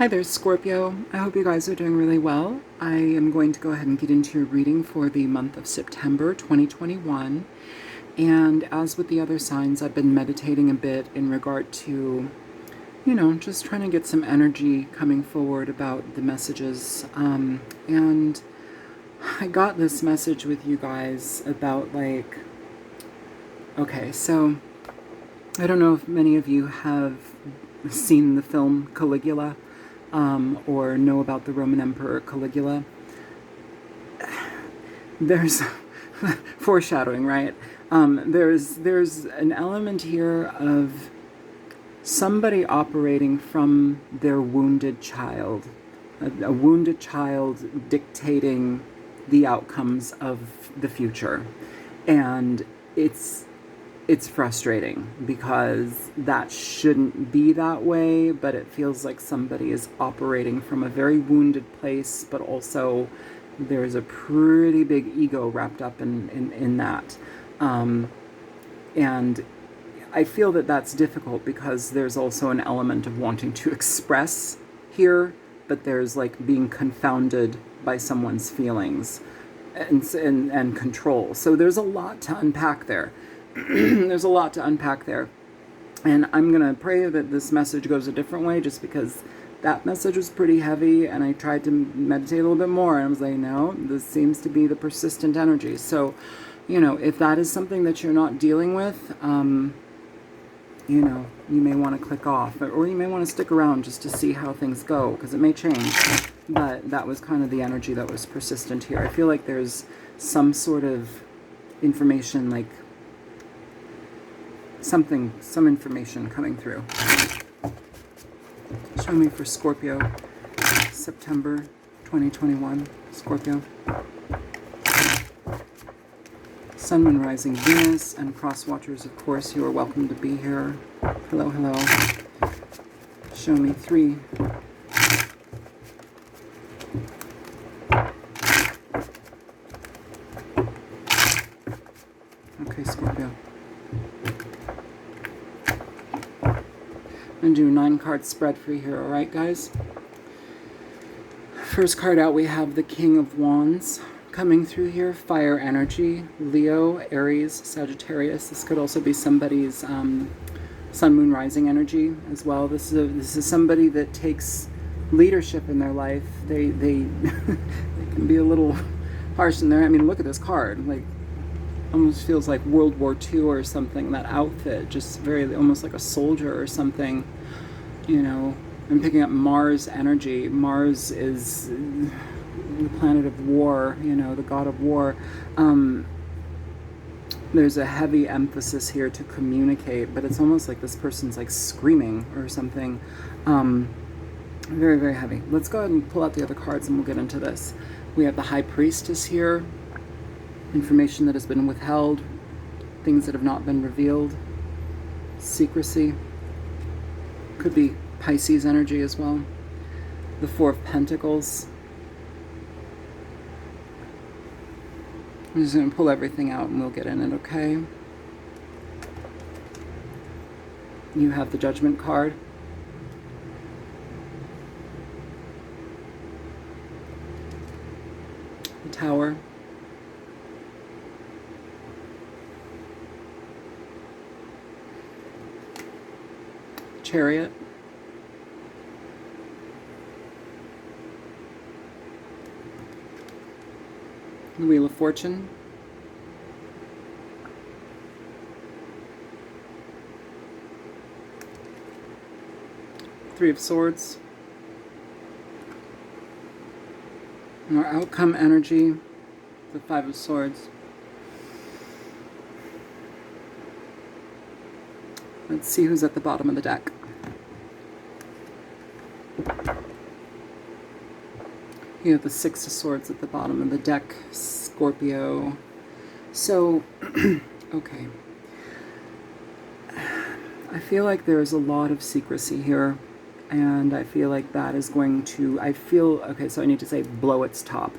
Hi there, Scorpio. I hope you guys are doing really well. I am going to go ahead and get into your reading for the month of September 2021. And as with the other signs, I've been meditating a bit in regard to, just trying to get some energy coming forward about the messages. And I got this message with you guys about okay, so I don't know if many of you have seen the film Caligula. Or know about the Roman Emperor Caligula. There's foreshadowing, right? There's an element here of somebody operating from their wounded child, a wounded child dictating the outcomes of the future, and it's frustrating because that shouldn't be that way, but it feels like somebody is operating from a very wounded place, but also there's a pretty big ego wrapped up in that. And I feel that that's difficult because there's also an element of wanting to express here, but there's being confounded by someone's feelings and control. So there's a lot to unpack there. There's a lot to unpack there. And I'm going to pray that this message goes a different way, just because that message was pretty heavy, and I tried to meditate a little bit more, and I was like, no, this seems to be the persistent energy. So, if that is something that you're not dealing with, you may want to click off, or you may want to stick around just to see how things go, because it may change. But that was kind of the energy that was persistent here. I feel like there's some sort of information, some information coming through. Show me for Scorpio, September 2021, Scorpio. Sun, Moon, Rising, Venus, and Cross Watchers, of course, you are welcome to be here. Hello, hello. Show me 3. Okay, Scorpio. I'm going to do a 9-card spread for you here, alright, guys? First card out, we have the King of Wands coming through here. Fire energy. Leo, Aries, Sagittarius. This could also be somebody's Sun, Moon, Rising energy as well. This is somebody that takes leadership in their life. They they can be a little harsh in there. I mean, look at this card. Almost feels like World War II or something, that outfit, just very, almost like a soldier or something, I'm picking up Mars energy. Mars is the planet of war, the god of war. There's a heavy emphasis here to communicate, but it's almost like this person's screaming or something. Very, very heavy. Let's go ahead and pull out the other cards and we'll get into this. We have the High Priestess here. Information that has been withheld, things that have not been revealed, secrecy. Could be Pisces energy as well. The 4 of Pentacles. I'm just going to pull everything out and we'll get in it, okay? You have the Judgment card. The Tower. Chariot. The Wheel of Fortune. Three of Swords. And our outcome energy, the 5 of Swords. Let's see who's at the bottom of the deck. You have the 6 of Swords at the bottom of the deck, Scorpio. So, okay. I feel like there's a lot of secrecy here, and I feel like that is going to, okay, so I need to say blow its top.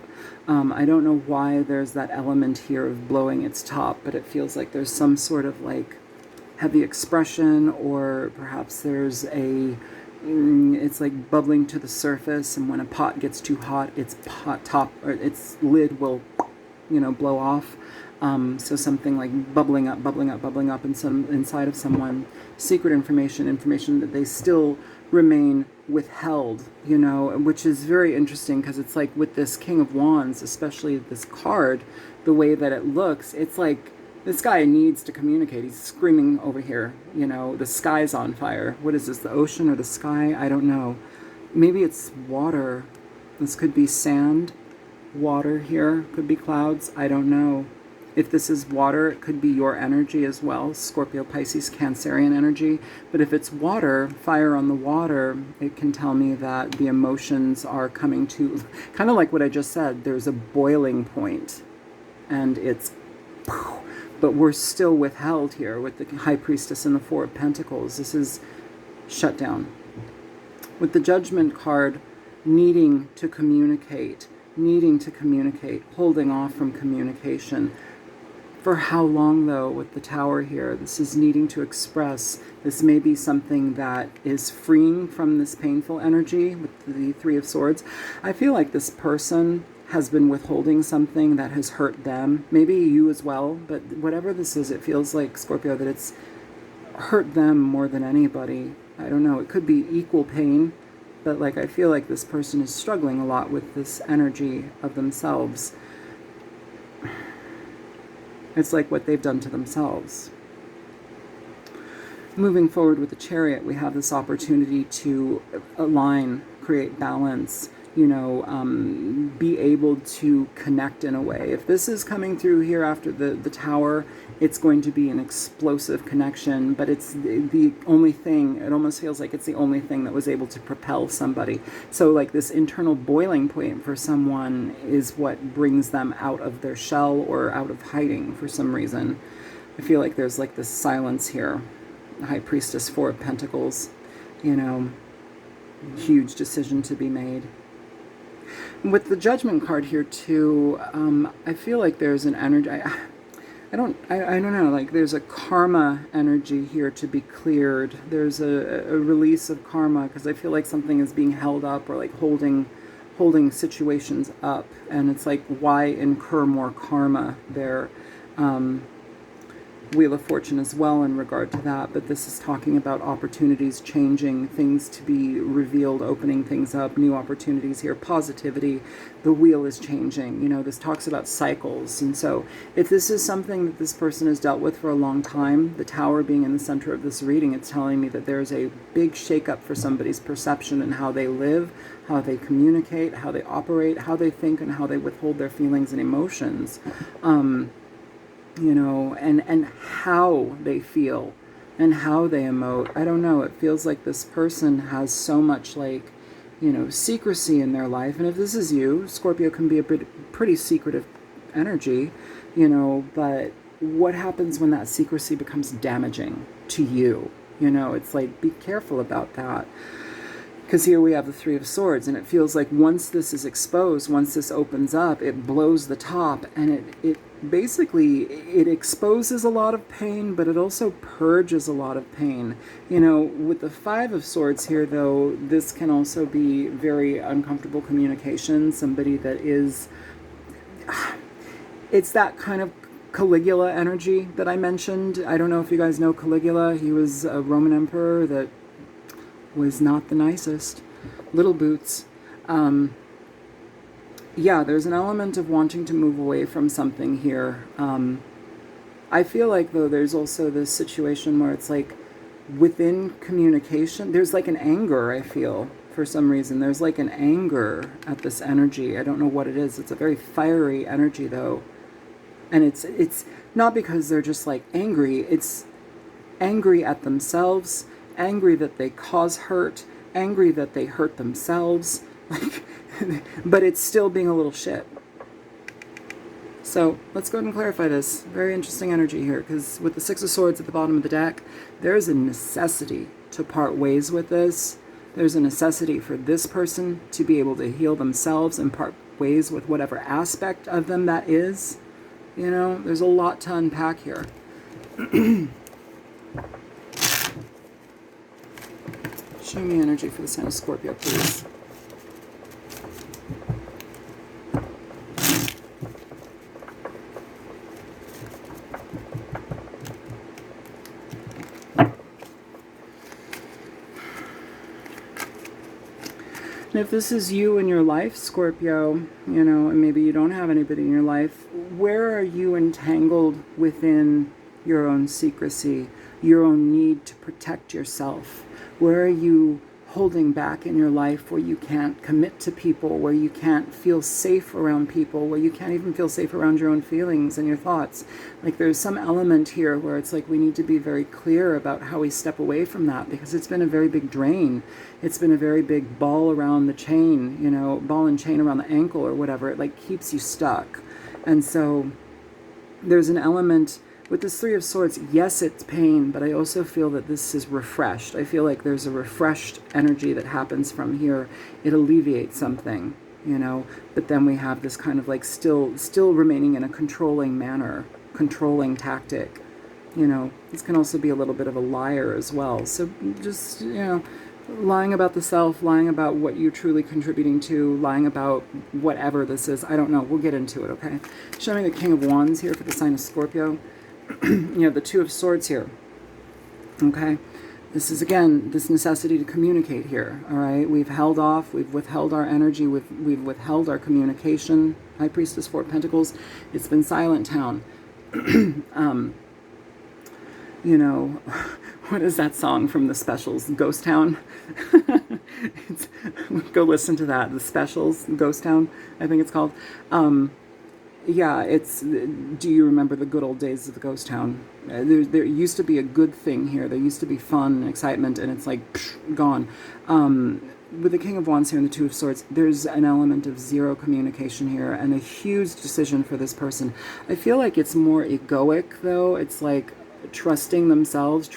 I don't know why there's that element here of blowing its top, but it feels like there's some sort of heavy expression, or perhaps there's a it's like bubbling to the surface, and when a pot gets too hot, its its lid will, blow off. So something like bubbling up inside of someone, secret information that they still remain withheld, which is very interesting, because it's like with this King of Wands, especially this card, the way that it looks, it's like this guy needs to communicate. He's screaming over here, the sky's on fire. What is this, the ocean or the sky? I don't know. Maybe it's water. This could be sand, water here, could be clouds. I don't know. If this is water, it could be your energy as well, Scorpio, Pisces, Cancerian energy. But if it's water, fire on the water, it can tell me that the emotions are coming to, kind of like what I just said, there's a boiling point, and it's, but we're still withheld here with the High Priestess and the Four of Pentacles. This is shut down. With the Judgment card, needing to communicate, holding off from communication. For how long, though, with the Tower here? This is needing to express. This may be something that is freeing from this painful energy with the Three of Swords. I feel like this person has been withholding something that has hurt them. Maybe you as well, but whatever this is, it feels like, Scorpio, that it's hurt them more than anybody. I don't know. It could be equal pain, but like I feel like this person is struggling a lot with this energy of themselves. It's like what they've done to themselves. Moving forward with the Chariot, we have this opportunity to align, create balance, be able to connect in a way. If this is coming through here after the Tower, it's going to be an explosive connection, but it's the only thing, it almost feels like it's the only thing that was able to propel somebody. So like this internal boiling point for someone is what brings them out of their shell or out of hiding for some reason. I feel like there's like this silence here. The High Priestess, Four of Pentacles, huge decision to be made. With the Judgment card here too, I feel like there's an energy, I don't know, like there's a karma energy here to be cleared. There's a release of karma, because I feel like something is being held up, or like holding situations up, and it's like, why incur more karma there? Wheel of Fortune as well in regard to that, but this is talking about opportunities changing, things to be revealed, opening things up, new opportunities here, positivity. The wheel is changing. This talks about cycles, and so if this is something that this person has dealt with for a long time, the Tower being in the center of this reading, it's telling me that there's a big shakeup for somebody's perception and how they live, how they communicate, how they operate, how they think, and how they withhold their feelings and emotions. And how they feel and how they emote. I don't know. It feels like this person has so much like, secrecy in their life. And if this is you, Scorpio can be a pretty secretive energy, but what happens when that secrecy becomes damaging to you? It's like, be careful about that. Because here we have the Three of Swords, and it feels like once this is exposed, once this opens up, it blows the top, and it basically, it exposes a lot of pain, but it also purges a lot of pain. With the Five of Swords here, though, this can also be very uncomfortable communication. Somebody that is, it's that kind of Caligula energy that I mentioned. I don't know if you guys know Caligula. He was a Roman emperor that was not the nicest. Little boots. Yeah, there's an element of wanting to move away from something here. I feel like, though, there's also this situation where it's like within communication, there's like an anger, I feel, for some reason. There's like an anger at this energy. I don't know what it is. It's a very fiery energy, though. And it's not because they're just like angry. It's angry at themselves, angry that they cause hurt, angry that they hurt themselves, like, but it's still being a little shit. So let's go ahead and clarify this. Very interesting energy here, because with the Six of Swords at the bottom of the deck, there is a necessity to part ways with this. There's a necessity for this person to be able to heal themselves and part ways with whatever aspect of them that is. There's a lot to unpack here. Show me energy for the sign of Scorpio, please. And if this is you in your life, Scorpio, you know, and maybe you don't have anybody in your life, where are you entangled within your own secrecy, your own need to protect yourself? Where are you holding back in your life where you can't commit to people, where you can't feel safe around people, where you can't even feel safe around your own feelings and your thoughts? Like there's some element here where it's like we need to be very clear about how we step away from that, because it's been a very big drain. It's been a very big ball around the chain, you know, ball and chain around the ankle or whatever. It like keeps you stuck. And so there's an element with this Three of Swords. Yes, it's pain, but I also feel that this is refreshed. I feel like there's a refreshed energy that happens from here. It alleviates something, you know, but then we have this kind of like still remaining in a controlling manner, controlling tactic, you know. This can also be a little bit of a liar as well. So just, you know, lying about the self, lying about what you're truly contributing to, lying about whatever this is. I don't know. We'll get into it, okay? Show me the King of Wands here for the sign of Scorpio. You have the Two of Swords here, okay? This is, again, this necessity to communicate here, all right? We've held off. We've withheld our energy. We've withheld our communication. High Priestess, Four of Pentacles. It's been silent town. You know, what is that song from the Specials? Ghost Town? Go listen to that. The Specials, Ghost Town, I think it's called. Yeah, it's, do you remember the good old days of the ghost town? There used to be a good thing here. There used to be fun and excitement, and it's like, psh, gone. With the King of Wands here and the Two of Swords, there's an element of zero communication here and a huge decision for this person. I feel like it's more egoic, though. It's like trusting themselves.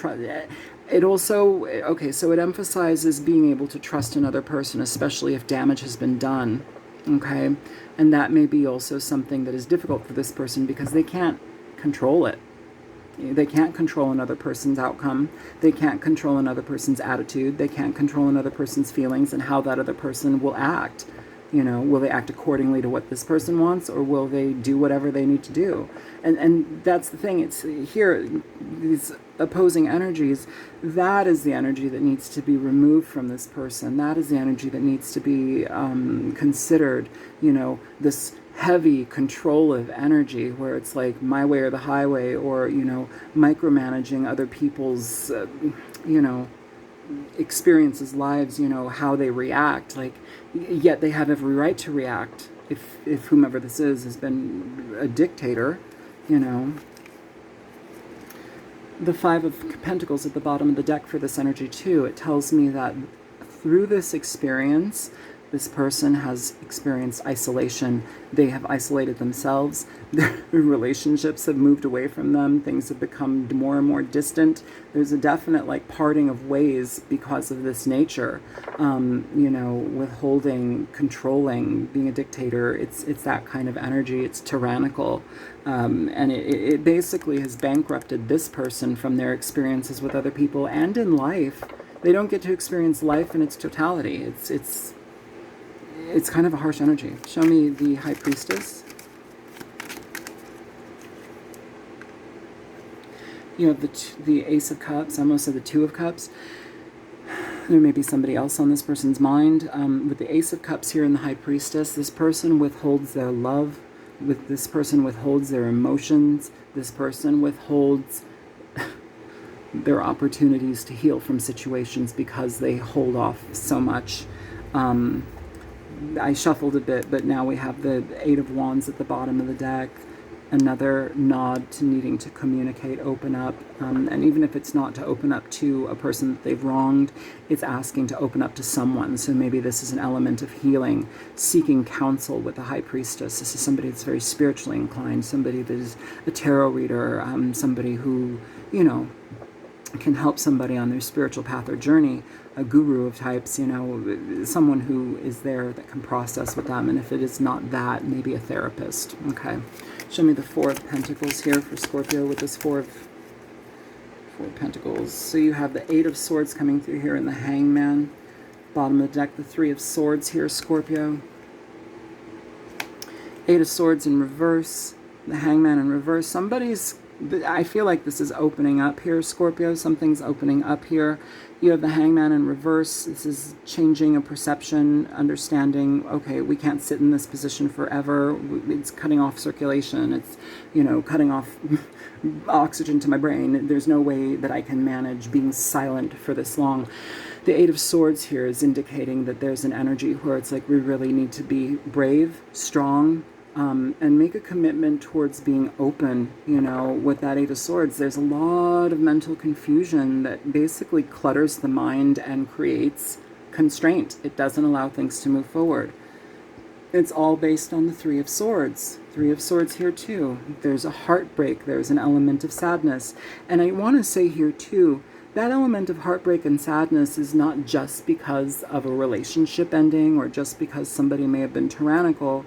It also, okay, so it emphasizes being able to trust another person, especially if damage has been done. Okay, and that may be also something that is difficult for this person because they can't control it. They can't control another person's outcome. They can't control another person's attitude. They can't control another person's feelings and how that other person will act. You know, will they act accordingly to what this person wants, or will they do whatever they need to do? And that's the thing. It's here, these opposing energies, that is the energy that needs to be removed from this person. That is the energy that needs to be considered, you know, this heavy control-ive energy where it's like my way or the highway, or, you know, micromanaging other people's, you know, experiences, lives, you know, how they react. Like, yet they have every right to react if whomever this is has been a dictator, you know. The Five of Pentacles at the bottom of the deck for this energy too. It tells me that through this experience, this person has experienced isolation. They have isolated themselves. Their relationships have moved away from them. Things have become more and more distant. There's a definite like parting of ways because of this nature. You know, withholding, controlling, being a dictator. It's that kind of energy. It's tyrannical. And it basically has bankrupted this person from their experiences with other people and in life. They don't get to experience life in its totality. It's kind of a harsh energy. Show me the High Priestess. You have the Ace of Cups. I almost said the Two of Cups. There may be somebody else on this person's mind. With the Ace of Cups here and the High Priestess, this person withholds their love. This person withholds their emotions. This person withholds their opportunities to heal from situations because they hold off so much. I shuffled a bit, but now we have the Eight of Wands at the bottom of the deck. Another nod to needing to communicate, open up. And even if it's not to open up to a person that they've wronged, it's asking to open up to someone. So maybe this is an element of healing, seeking counsel with the High Priestess. This is somebody that's very spiritually inclined, somebody that is a tarot reader, somebody who, you know, can help somebody on their spiritual path or journey, a guru of types, you know, someone who is there that can process with them. And if it is not that, maybe a therapist. Okay. Show me the Four of Pentacles here for Scorpio with this Four Four of Pentacles. So you have the Eight of Swords coming through here in the Hangman. Bottom of the deck, the Three of Swords here, Scorpio. Eight of Swords in reverse. The Hangman in reverse. Somebody's... I feel like this is opening up here, Scorpio. Something's opening up here. You have the Hangman in reverse. This is changing a perception, understanding, okay, we can't sit in this position forever. It's cutting off circulation. It's, you know, cutting off oxygen to my brain. There's no way that I can manage being silent for this long. The Eight of Swords here is indicating that there's an energy where it's like we really need to be brave, strong, and make a commitment towards being open. You know, with that Eight of Swords, there's a lot of mental confusion that basically clutters the mind and creates constraint. It doesn't allow things to move forward. It's all based on the Three of Swords. Three of Swords here too. There's a heartbreak. There's an element of sadness. And I want to say here too, that element of heartbreak and sadness is not just because of a relationship ending or just because somebody may have been tyrannical,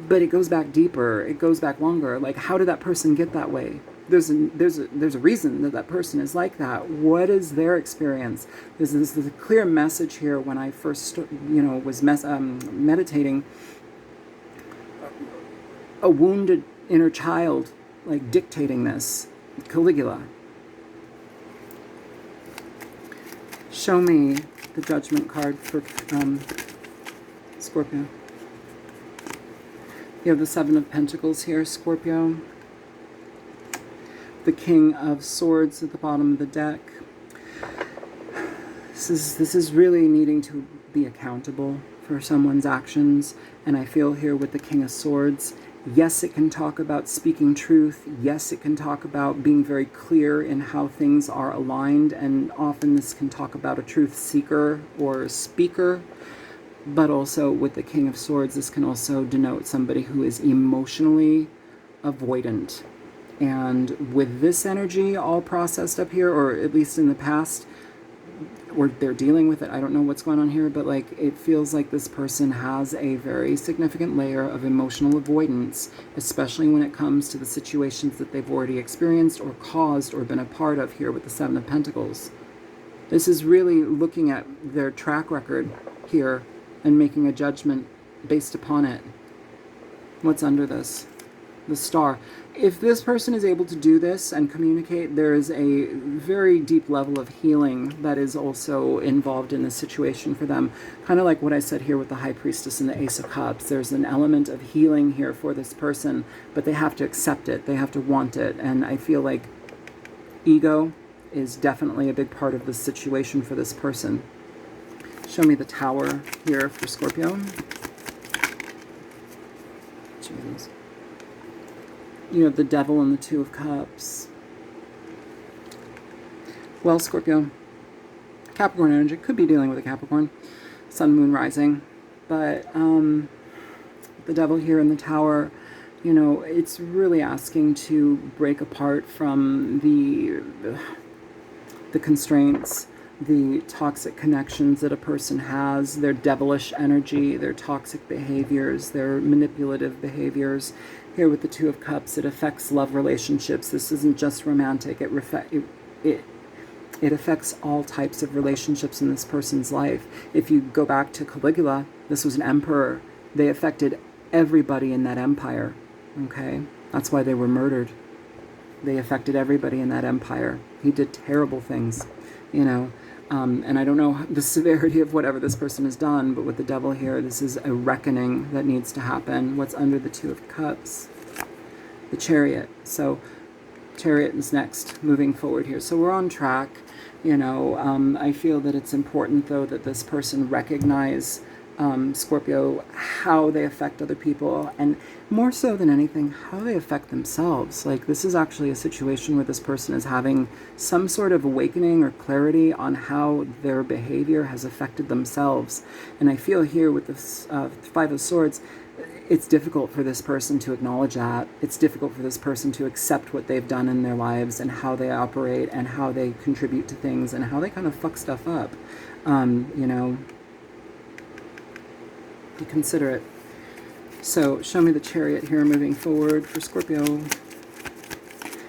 but it goes back deeper. It goes back longer. Like, how did that person get that way? There's a reason that that person is like that. What is their experience? There's a clear message here when I first, you know, was meditating. A wounded inner child, like, dictating this. Caligula. Show me the Judgment card for Scorpio. You have the Seven of Pentacles here, Scorpio. The King of Swords at the bottom of the deck. This is really needing to be accountable for someone's actions. And I feel here with the King of Swords, yes, it can talk about speaking truth. Yes, it can talk about being very clear in how things are aligned. And often this can talk about a truth seeker or a speaker. But also with the King of Swords, this can also denote somebody who is emotionally avoidant. And with this energy all processed up here, or at least in the past, or they're dealing with it, I don't know what's going on here, but like it feels like this person has a very significant layer of emotional avoidance, especially when it comes to the situations that they've already experienced or caused or been a part of here with the Seven of Pentacles. This is really looking at their track record here and making a judgment based upon it. What's under this? The Star. If this person is able to do this and communicate, there is a very deep level of healing that is also involved in this situation for them. Kind of like what I said here with the High Priestess and the Ace of Cups. There's an element of healing here for this person, but they have to accept it. They have to want it. And I feel like ego is definitely a big part of this situation for this person. Show me the Tower here for Scorpio. Jesus. You have the Devil and the Two of Cups. Well, Scorpio, Capricorn energy, could be dealing with a Capricorn, Sun, Moon, Rising. But the Devil here in the Tower, you know, it's really asking to break apart from the constraints, the toxic connections that a person has, their devilish energy, their toxic behaviors, their manipulative behaviors. Here with the Two of Cups, it affects love relationships. This isn't just romantic. It affects all types of relationships in this person's life. If you go back to Caligula, this was an emperor. They affected everybody in that empire. Okay? That's why they were murdered. They affected everybody in that empire. He did terrible things, you know. And I don't know the severity of whatever this person has done, but with the Devil here, this is a reckoning that needs to happen. What's under the Two of Cups? The Chariot. So Chariot is next, moving forward here. So we're on track, you know. I feel that it's important, though, that this person recognize, Scorpio, how they affect other people, and more so than anything, how they affect themselves. Like, this is actually a situation where this person is having some sort of awakening or clarity on how their behavior has affected themselves. And I feel here with this Five of Swords, it's difficult for this person to acknowledge that. It's difficult for this person to accept what they've done in their lives and how they operate and how they contribute to things and how they kind of fuck stuff up. You know, be considerate. So show me the Chariot here moving forward for Scorpio.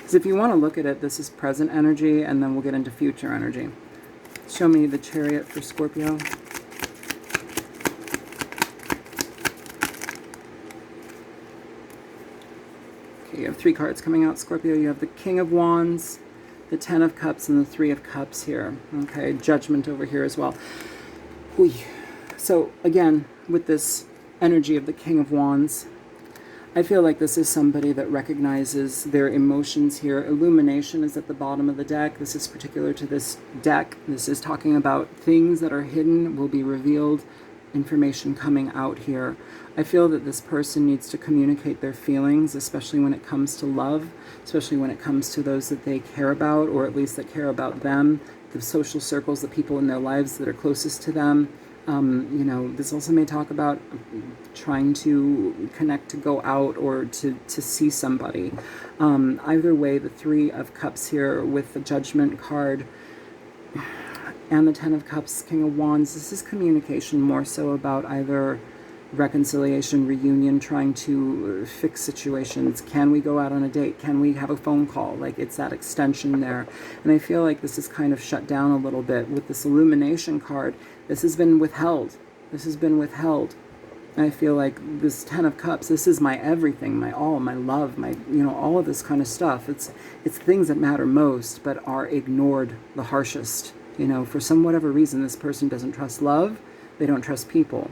Because if you want to look at it, this is present energy, and then we'll get into future energy. Show me the Chariot for Scorpio. Okay, you have 3 cards coming out, Scorpio. You have the King of Wands, the 10 of Cups, and the 3 of Cups here. Okay, Judgment over here as well. Whee. So again, with this energy of the King of Wands, I feel like this is somebody that recognizes their emotions here. Illumination is at the bottom of the deck. This is particular to this deck. This is talking about things that are hidden will be revealed, information coming out here. I feel that this person needs to communicate their feelings, especially when it comes to love, especially when it comes to those that they care about, or at least that care about them, the social circles, the people in their lives that are closest to them. You know, this also may talk about trying to connect, to go out, or to see somebody. Either way, the 3 of Cups here with the Judgment card and the 10 of Cups, King of Wands, this is communication more so about either reconciliation, reunion, trying to fix situations. Can we go out on a date? Can we have a phone call? Like, it's that extension there. And I feel like this is kind of shut down a little bit with this Illumination card. This has been withheld. This has been withheld. And I feel like this 10 of Cups, this is my everything, my all, my love, my, you know, all of this kind of stuff. It's things that matter most, but are ignored the harshest. You know, for some whatever reason, this person doesn't trust love. They don't trust people.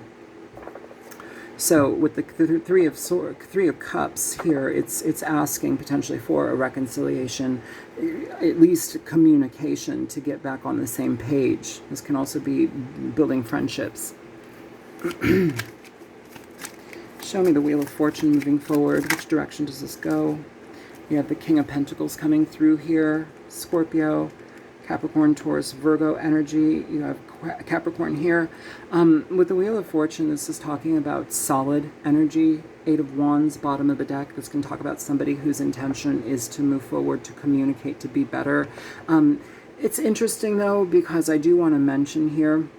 So with the 3 of Cups here, it's asking potentially for a reconciliation, at least communication, to get back on the same page. This can also be building friendships. Show me the Wheel of Fortune moving forward. Which direction does this go? You have the King of Pentacles coming through here, Scorpio, Capricorn, Taurus, Virgo energy. You have Capricorn here. With the Wheel of Fortune, this is talking about solid energy. 8 of Wands, bottom of the deck. This can talk about somebody whose intention is to move forward, to communicate, to be better. It's interesting, though, because I do want to mention here,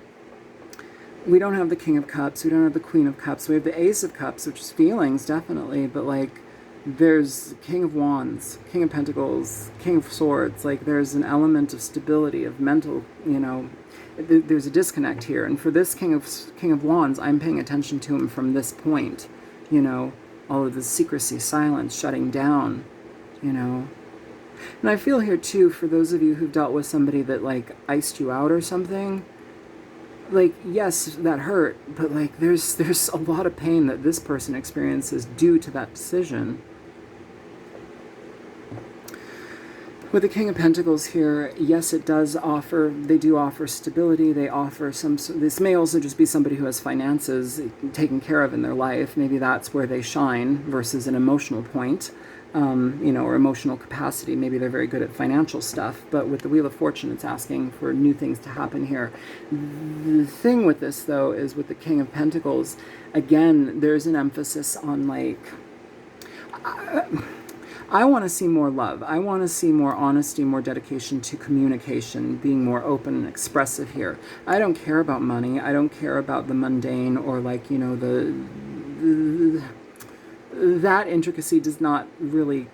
we don't have the King of Cups. We don't have the Queen of Cups. We have the Ace of Cups, which is feelings, definitely. But, like, there's King of Wands, King of Pentacles, King of Swords. Like, there's an element of stability, of mental, you know, there's a disconnect here. And for this King of Wands, I'm paying attention to him from this point. You know, all of the secrecy, silence, shutting down, you know. And I feel here, too, for those of you who've dealt with somebody that, like, iced you out or something, like, yes, that hurt, but, like, there's a lot of pain that this person experiences due to that decision. With the King of Pentacles here, yes, it does offer, they do offer stability, they offer some, this may also just be somebody who has finances taken care of in their life. Maybe that's where they shine versus an emotional point, you know, or emotional capacity. Maybe they're very good at financial stuff, but with the Wheel of Fortune, it's asking for new things to happen here. The thing with this, though, is with the King of Pentacles, again, there's an emphasis on, like, I want to see more love. I want to see more honesty, more dedication to communication, being more open and expressive here. I don't care about money. I don't care about the mundane, or, like, you know, that intricacy does not really,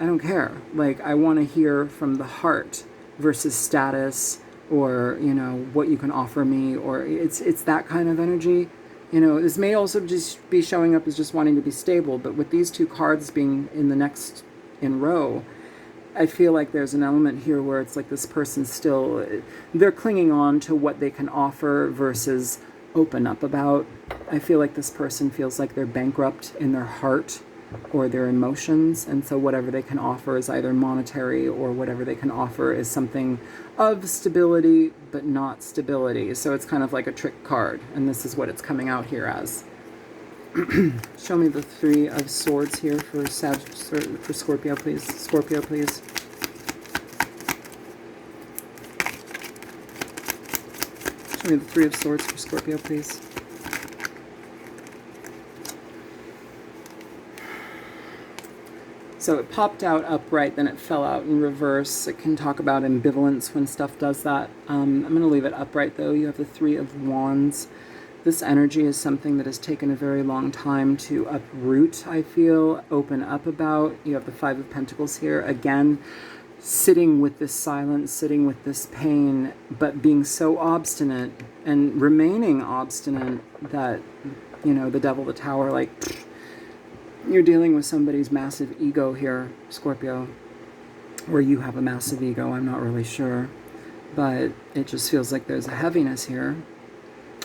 I don't care. Like, I want to hear from the heart versus status, or, you know, what you can offer me, or it's that kind of energy. You know, this may also just be showing up as just wanting to be stable, but with these 2 cards being in the next in row, I feel like there's an element here where it's like this person still, they're clinging on to what they can offer versus open up about. I feel like this person feels like they're bankrupt in their heart or their emotions, and so whatever they can offer is either monetary, or whatever they can offer is something of stability but not stability. So it's kind of like a trick card, and this is what it's coming out here as. Show me the 3 of Swords here for Scorpio, please. Scorpio, please. Show me the 3 of Swords for Scorpio, please. So it popped out upright, then it fell out in reverse. It can talk about ambivalence when stuff does that. I'm going to leave it upright, though. You have the 3 of Wands. This energy is something that has taken a very long time to uproot, I feel, open up about. You have the Five of Pentacles here. Again, sitting with this silence, sitting with this pain, but being so obstinate and remaining obstinate that, you know, the Devil, the Tower, like, you're dealing with somebody's massive ego here, Scorpio. Or you have a massive ego, I'm not really sure. But it just feels like there's a heaviness here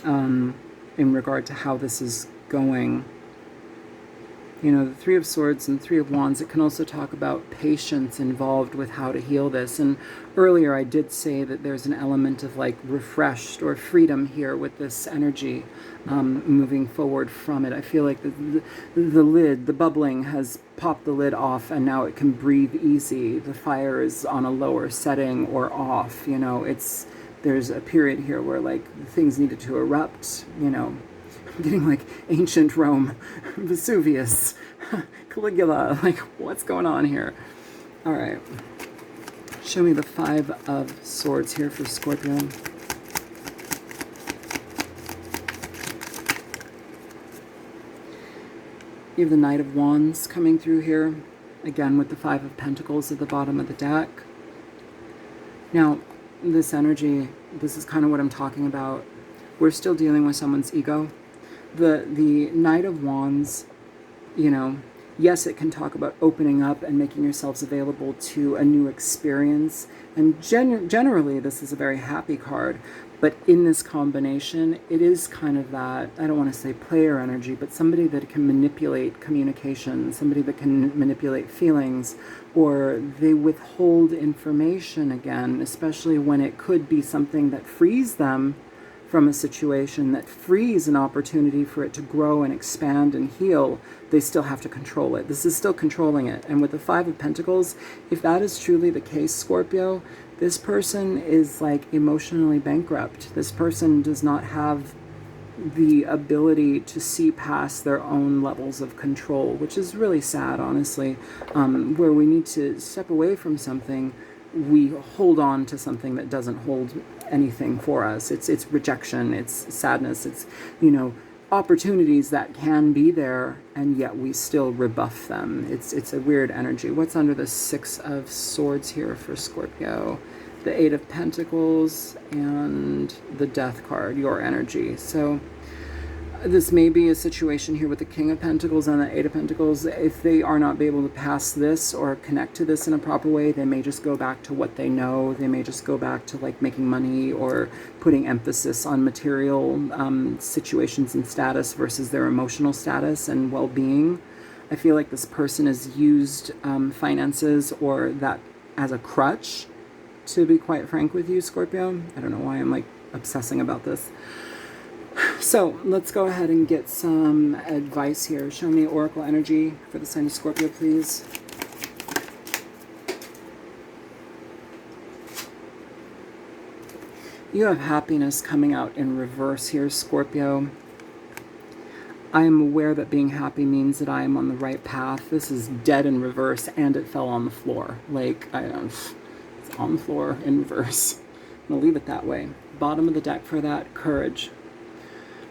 in regard to how this is going. You know, the Three of Swords and Three of Wands, it can also talk about patience involved with how to heal this. And earlier I did say that there's an element of like refreshed or freedom here with this energy moving forward from it. I feel like the lid, the bubbling has popped the lid off and now it can breathe easy. The fire is on a lower setting or off, you know. There's a period here where like things needed to erupt, you know. I'm getting like ancient Rome, Vesuvius, Caligula, like what's going on here? All right. Show me the Five of Swords here for Scorpio. You have the Knight of Wands coming through here, again with the Five of Pentacles at the bottom of the deck. Now, this energy, this is kind of what I'm talking about. We're still dealing with someone's ego. The Knight of Wands, you know, yes, it can talk about opening up and making yourselves available to a new experience. And generally, this is a very happy card. But in this combination, it is kind of that, I don't want to say player energy, but somebody that can manipulate communication, somebody that can manipulate feelings, or they withhold information again, especially when it could be something that frees them from a situation, that frees an opportunity for it to grow and expand and heal. They still have to control it. This is still controlling it. And with the Five of Pentacles, if that is truly the case, Scorpio, this person is like emotionally bankrupt. This person does not have the ability to see past their own levels of control, which is really sad, honestly. Where we need to step away from something, we hold on to something that doesn't hold anything for us. It's rejection, it's sadness, it's, you know, opportunities that can be there, and yet we still rebuff them. It's a weird energy. What's under the Six of Swords here for Scorpio? The Eight of Pentacles and the Death card, your energy. So this may be a situation here with the King of Pentacles and the Eight of Pentacles. If they are not able to pass this or connect to this in a proper way, they may just go back to what they know. They may just go back to like making money or putting emphasis on material situations and status versus their emotional status and well-being. I feel like this person has used finances or that as a crutch, to be quite frank with you, Scorpio. I don't know why I'm like obsessing about this. So let's go ahead and get some advice here. Show me Oracle energy for the sign of Scorpio, please. You have happiness coming out in reverse here, Scorpio. I am aware that being happy means that I am on the right path. This is dead in reverse, and it fell on the floor. Like, it's on the floor in reverse. I'm going to leave it that way. Bottom of the deck for that, courage.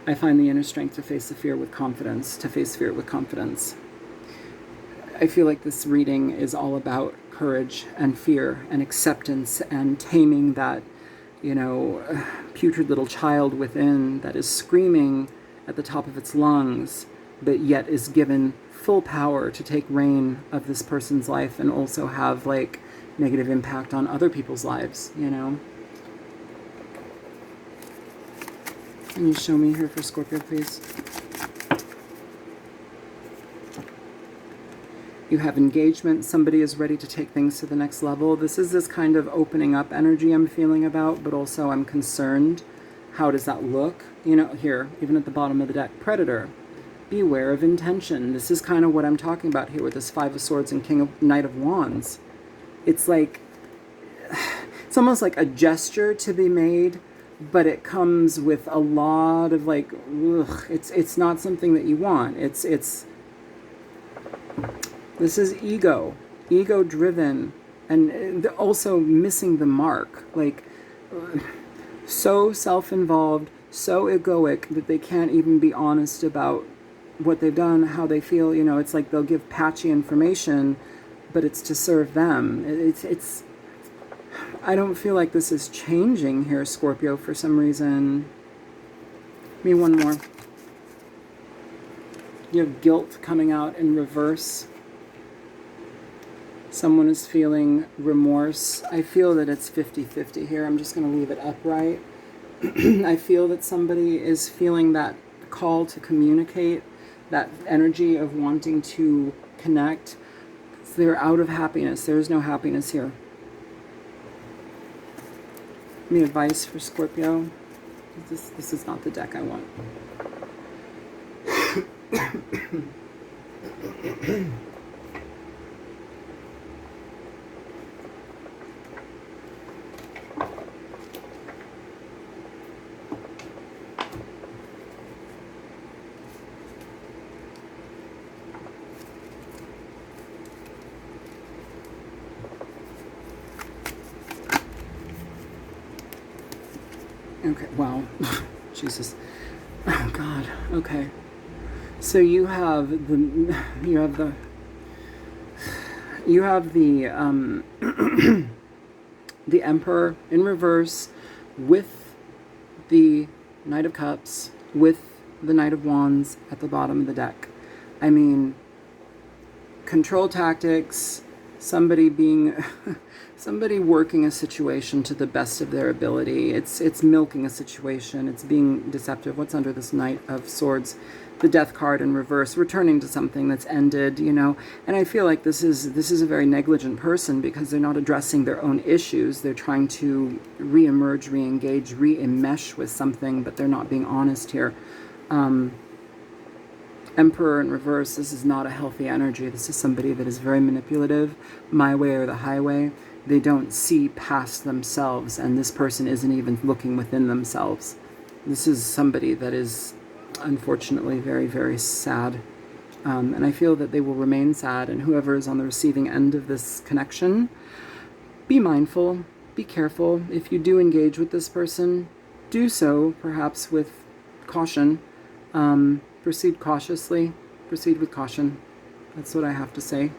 I find the inner strength to face the fear with confidence, to face fear with confidence. I feel like this reading is all about courage and fear and acceptance and taming that, you know, putrid little child within that is screaming at the top of its lungs, but yet is given full power to take reign of this person's life and also have, like, negative impact on other people's lives, you know? Can you show me here for Scorpio, please? You have engagement. Somebody is ready to take things to the next level. This is this kind of opening up energy I'm feeling about, but also I'm concerned. How does that look? You know, here, even at the bottom of the deck, Predator. Beware of intention. This is kind of what I'm talking about here with this Five of Swords and Knight of Wands. It's like, it's almost like a gesture to be made, but it comes with a lot of like, ugh, it's not something that you want. This is ego driven, and also missing the mark, like so self-involved, so egoic that they can't even be honest about what they've done, how they feel. You know, it's like they'll give patchy information, but it's to serve them. It's I don't feel like this is changing here, Scorpio, for some reason. Give me one more. You have guilt coming out in reverse. Someone is feeling remorse. I feel that it's 50-50 here. I'm just going to leave it upright. I feel that somebody is feeling that call to communicate, that energy of wanting to connect. They're out of happiness. There is no happiness here. Give me advice for Scorpio. This is not the deck I want. Okay, wow. Jesus. Oh God. Okay. So you have the the Emperor in reverse with the Knight of Cups with the Knight of Wands at the bottom of the deck. I mean, control tactics, somebody being somebody working a situation to the best of their ability. It's milking a situation. It's being deceptive. What's under this Knight of Swords? The Death card in reverse, returning to something that's ended, you know. And I feel like this is a very negligent person because they're not addressing their own issues. They're trying to re-emerge, re-engage, re-enmesh with something, but they're not being honest here. Emperor in reverse, this is not a healthy energy. This is somebody that is very manipulative, my way or the highway. They don't see past themselves, and this person isn't even looking within themselves. This is somebody that is unfortunately very, very sad. And I feel that they will remain sad, and whoever is on the receiving end of this connection, be mindful, be careful. If you do engage with this person, do so perhaps with caution. Proceed cautiously, proceed with caution. That's what I have to say.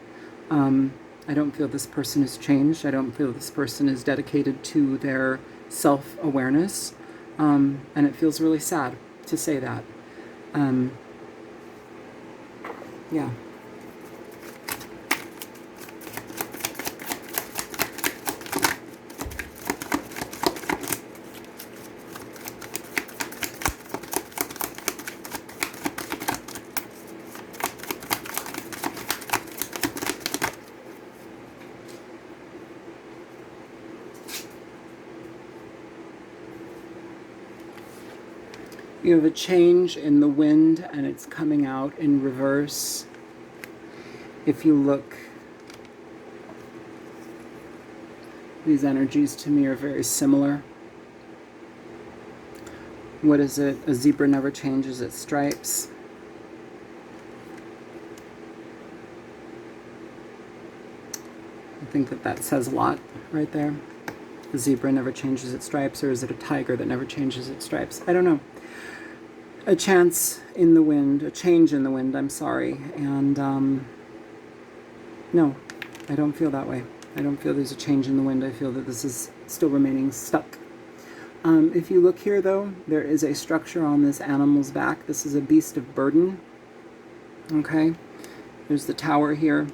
I don't feel this person has changed. I don't feel this person is dedicated to their self-awareness. And it feels really sad to say that. Yeah. You have a change in the wind, and it's coming out in reverse. If you look, these energies to me are very similar. What is it? A zebra never changes its stripes. I think that says a lot right there. The zebra never changes its stripes, or is it a tiger that never changes its stripes? I don't know. A chance in the wind, a change in the wind, I'm sorry. And no, I don't feel that way. I don't feel there's a change in the wind. I feel that this is still remaining stuck. If you look here, though, there is a structure on this animal's back. This is a beast of burden. Okay? There's the tower here.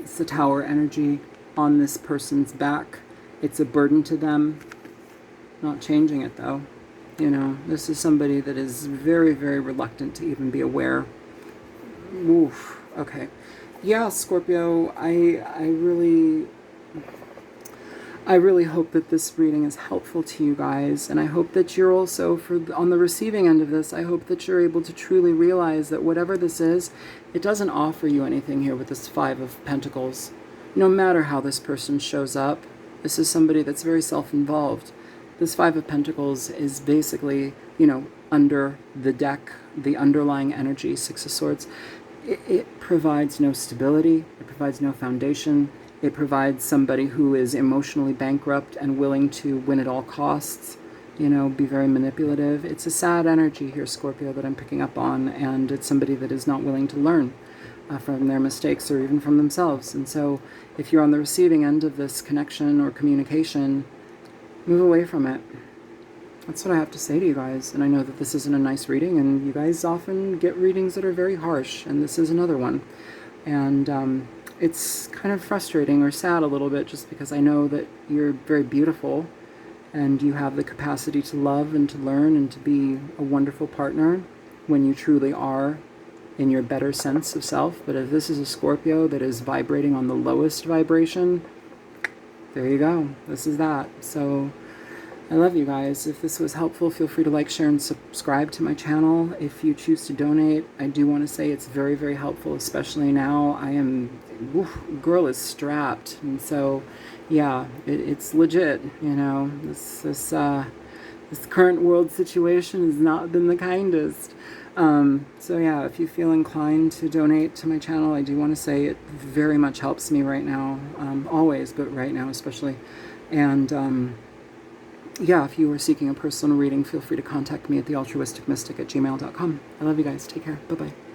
It's the tower energy on this person's back. It's a burden to them. Not changing it, though. You know, this is somebody that is very, very reluctant to even be aware. Oof. Okay. Yeah, Scorpio, I really hope that this reading is helpful to you guys, and I hope that you're also, on the receiving end of this, I hope that you're able to truly realize that whatever this is, it doesn't offer you anything here with this Five of Pentacles. No matter how this person shows up, this is somebody that's very self-involved. This Five of Pentacles is basically, you know, under the deck, the underlying energy, Six of Swords. It provides no stability. It provides no foundation. It provides somebody who is emotionally bankrupt and willing to win at all costs. you know, be very manipulative. It's a sad energy here, Scorpio, that I'm picking up on, and it's somebody that is not willing to learn from their mistakes or even from themselves. And so if you're on the receiving end of this connection or communication, move away from it. That's what I have to say to you guys. And I know that this isn't a nice reading, and you guys often get readings that are very harsh, and this is another one. And it's kind of frustrating or sad a little bit, just because I know that you're very beautiful and you have the capacity to love and to learn and to be a wonderful partner when you truly are in your better sense of self. But if this is a Scorpio that is vibrating on the lowest vibration, there you go. This is that. So I love you guys. If this was helpful, feel free to like, share, and subscribe to my channel. If you choose to donate, I do want to say it's very, very helpful, especially now. Girl is strapped. And so, yeah, it's legit, you know. This current world situation has not been the kindest. So yeah, if you feel inclined to donate to my channel, I do want to say it very much helps me right now. Always, but right now especially. And yeah, if you are seeking a personal reading, feel free to contact me at thealtruisticmystic@gmail.com. I love you guys. Take care. Bye-bye.